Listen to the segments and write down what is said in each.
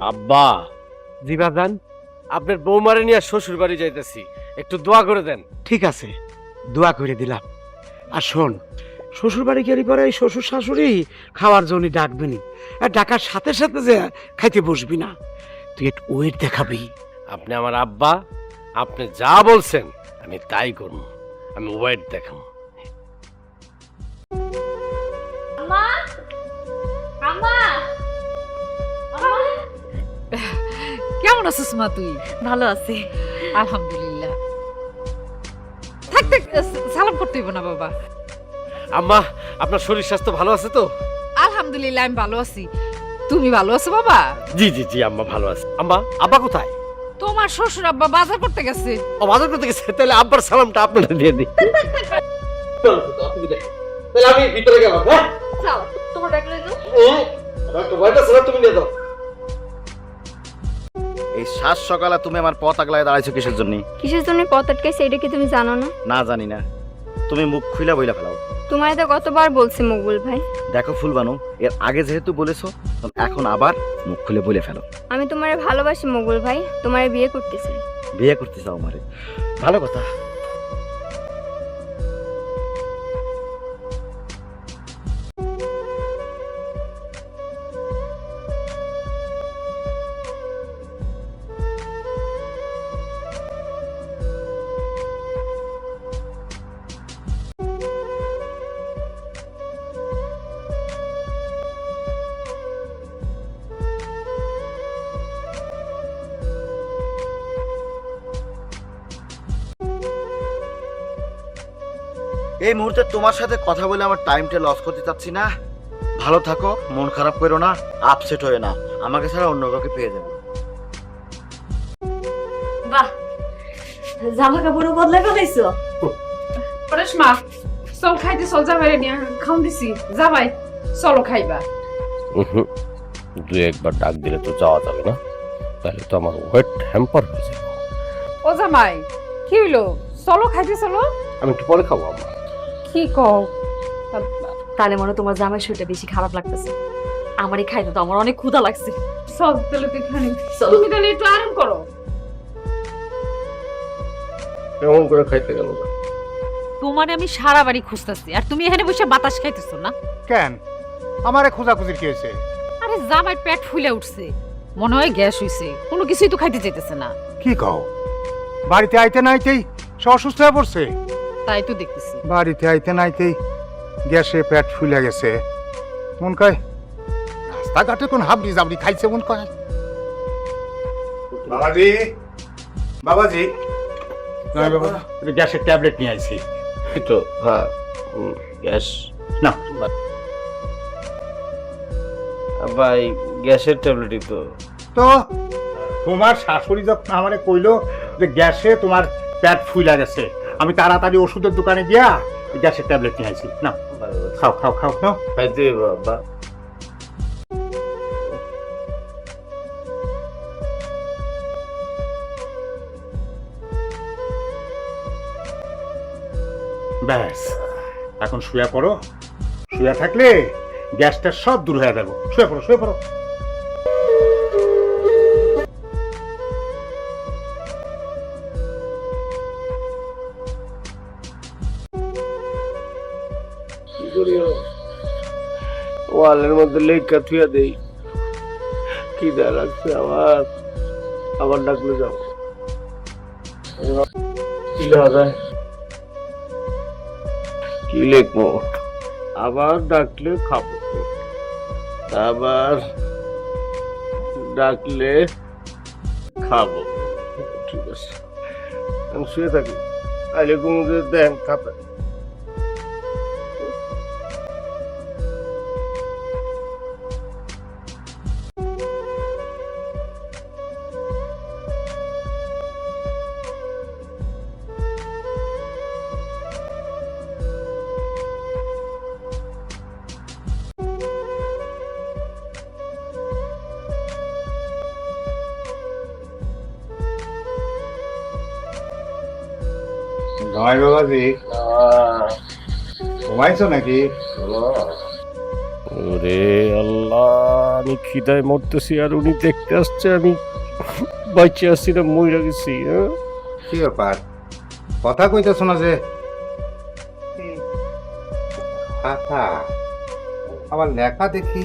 আব্বা, জি বাজান, আপনার বৌমারে নিয়ে শ্বশুর বাড়ি যাইতেছি, একটু দোয়া করে দেন। ঠিক আছে, দোয়া করে দিলাম। আর শোন, শ্বশুর বাড়ি গেলি পরে এই শ্বশুর শাশুড়ি খাওয়ার জন্য ডাকবিনি, আর ডাকার সাথে সাথে যে খাইতে বসবি না, তুই একটু ওয়েট দেখাবি। আপনি আমার আব্বা, আপনি যা বলছেন আমি তাই করব। আমি ওয়েট দেখাম। আম্মা, আম্মা, আম্মা। কেমন আছিস মা তুই? ভালো আছি। আলহামদুলিল্লাহ। থাক থাক, সালাম করতে হইব না বাবা। আম্মা, আপনার শরীর স্বাস্থ্য ভালো আছে তো? আলহামদুলিল্লাহ, আমি ভালো আছি। তুমি ভালো আছো বাবা? জি জি জি, আম্মা ভালো আছে। আম্মা, আব্বা কোথায়? তোমার শ্বশুর আব্বা বাজার করতে গেছে। ও বাজার করতে গেছে, তাহলে আব্বার সালামটা আপনারা দিয়ে দিই। তাহলে আমি ভিতরে গেলাম। হ্যাঁ, যাও, তোমার ব্যাগ লইলো। তুমি নিয়ে দাও। এই সাত সকালে তুমি আমার পথ আগলায় দাঁড়াইছো কিসের জন্য? কিসের জন্য পথ আটকাইছে এটা কি তুমি জানো না? না জানি না, তুমি মুখ খুইলা বইলা ফেলাও। তোমায় তো কতবার বলছি মকবুল ভাই, দেখো ফুলবানু, এর আগে যেহেতু বলেছো, এখন আবার মুখ খুলে বলে ফেলো। আমি তোমারে ভালোবাসি মকবুল ভাই, তোমারে বিয়ে করতেছি। বিয়ে করতে চাও আমারে? ভালো কথা। এই মুহূর্তে তোমার সাথে কথা বলে আমার টাইমটা লস করতে চাচ্ছি না। ভালো থাকো, মন খারাপ করো না, আপসেট হয়ে না, আমাকে ছাড়া অন্য কাউকে পেয়ে যাবে। বাহ, জামা কাপড়ও বদলে ফেলাইছো। রেশমা, চল খাইতে চল, যাবাই নিয়ে খাওন দিছি। যাবাই, চলো খাইবা। দুই একবার ডাক দিলে তো যাওয়া যাবে না, তাহলে তো আমার ওয়েট হ্যাম্পার হয়ে যাবে। ও জামাই, কি হইলো? চলো খাইতে চলো। আমি একটু পরে খাবো আম্মা। কি কও? তাহলে মনে হয় তোমার জামাই শরীরটা বেশি খারাপ লাগতেছে। আমারই খাইতে তো আমার অনেক ক্ষুধা লাগছে। চল তাহলে তুই খানি। চলো। তুমি তাহলে একটু আরাম করো। কেমন করে খাইতে গেল না? তোমারে আমি সারা বাড়ি খুঁজতেছি, আর তুমি এখানে বসে বাতাস খাইতেছো না? কেন আমারে খোঁজাখুঁজির কি হয়েছে? আরে জামাই পেট ফুলে উঠছে, মনে হয় গ্যাস হইছে, কোনো কিছুই তো খাইতে চাইতেছে না। কি কও? বাড়িতে আইতে নাইতেই সে অসুস্থ হয়ে পড়ছে? তাই তো দেখতেছি। বাড়িতে আইতে নাইতেই গ্যাসে পেট ফুলে গেছে মন কয়, রাস্তাঘাটে কোন হাবড়ি জাবড়ি খাইছে মন কয়। বাবাজি, বাবাজি, নয় বাবা, গ্যাসের ট্যাবলেট নিয়ে আইছি। তো হ্যাঁ, গ্যাস না ভাই, গ্যাসের ট্যাবলেটই তো। তো তোমার শাশুড়ি যখন আমারে কইলো যে গ্যাসে তোমার পেট ফুলে গেছে, আমি তাড়াতাড়ি ওষুধের দোকানে গিয়া গ্যাসের ট্যাবলেট নিয়ে আইছি। না খাও খাও খাও নাও। খাইতে বাবা। ব্যাস, এখন শুয়ে পড়ো। শুয়ে থাকলে গ্যাসটা সব দূর হয়ে যাবো। শুয়ে পড়ো, শুয়ে পড়ো। ওয়ালের মধ্যে লেখা থুয়া দেই, কি দেয়া লাগছে আমার। আবার ডাকলে যাও, কি লেখা যায়? কি লিখবো? আবার ডাকলে খাবো, আবার ডাকলে খাবো। ঠিক আছে, আমি শুয়ে থাকি। আইলে ঘুমোতে দেন খাবে। জয় বাবাজি, ঘুমাইছো নাকি? ওরে আরে আল্লাহ, আমি খিদায় মরতেছি আর উনি দেখতে আসছে আমি বাইচে আসছি না মইরা গেছি। হ্যাঁ, কি ব্যাপার কথা কইতেছ না যে? খাতা আবার লেখা দেখি,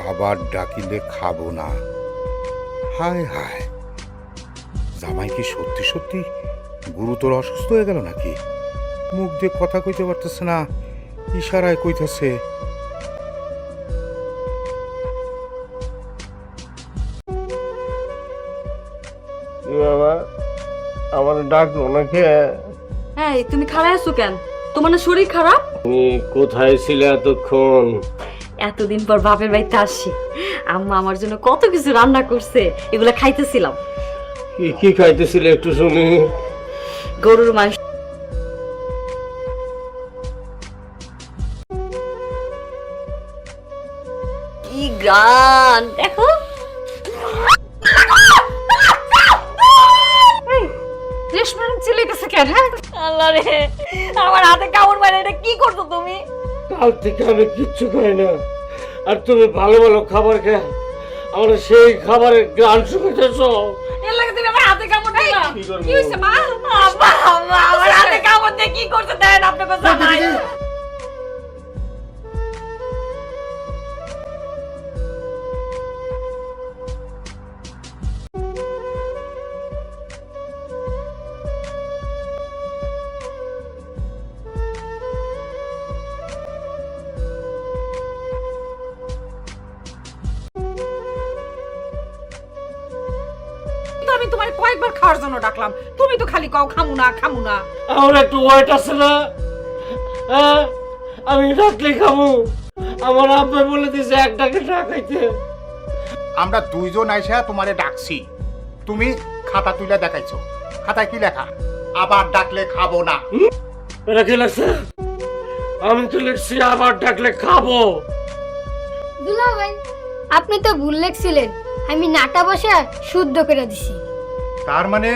আবার ডাকিলে খাবো না। হায় হায়, জামাই কি সত্যি সত্যি গুরুতর অসুস্থ হয়ে গেল নাকি? মুখ দিয়ে কথা কইতে পারতেছে না, ইশারায় কইতেছে। কি বাবা, আমার ডাকলো নাকি? হ্যাঁ, তুমি খারাপ আছো কেন? তোমার না শরীর খারাপ? তুমি কোথায় ছিলে এতক্ষণ? এতদিন পর বাপের বাড়িতে আসছি। আম্মা আমার জন্য কত কিছু রান্না করছে, এগুলা খাইতেছিলাম। কি কি খাইতেছিলে একটু শুনি। গরুর মাংস, কি গান দেখো। রেশমা চিল্লাইতেছে কেন? হ্যাঁ, আল্লাহ রে, আমার হাতে কামড় মারে, এটা কি করছো তুমি? কাল থেকে আমি কিচ্ছু খাই না, আর তুমি ভালো ভালো খাবার খেয়ে আমার সেই খাবারের গ্রান শুকাইতেছো। এর লাগে তুমি আমার হাতে কামড় দিলা। কি করবো? কি হইছে মা? আব্বা, আম্মা, আমার হাতে কামড় দিয়ে কি করছো দেন আপনি কথা নাই। তো আমি তোমার কয়েকবার খাওয়ার জন্য ডাকলাম, তুমি তো খালি কও খামু না খামু না। আমার একটু ওয়েট আছে না? হ্যাঁ, আমি ডাকলে খাবো? আমার আব্বা বলে দিছে এক ডাকে না খাইতে। আমরা দুইজন আইসা তোমারে ডাকছি, তুমি খাতা তুলে দেখাইছো। খাতায় কি লেখা? আবার ডাকলে খাবো না। এটা কি লাগছে? আমি তো লিখছি আবার ডাকলে খাবো। দুলা ভাই, আপনি তো ভুল লেখছিলেন, আমি নাটা বসে শুদ্ধ করে দিছি। তার মানে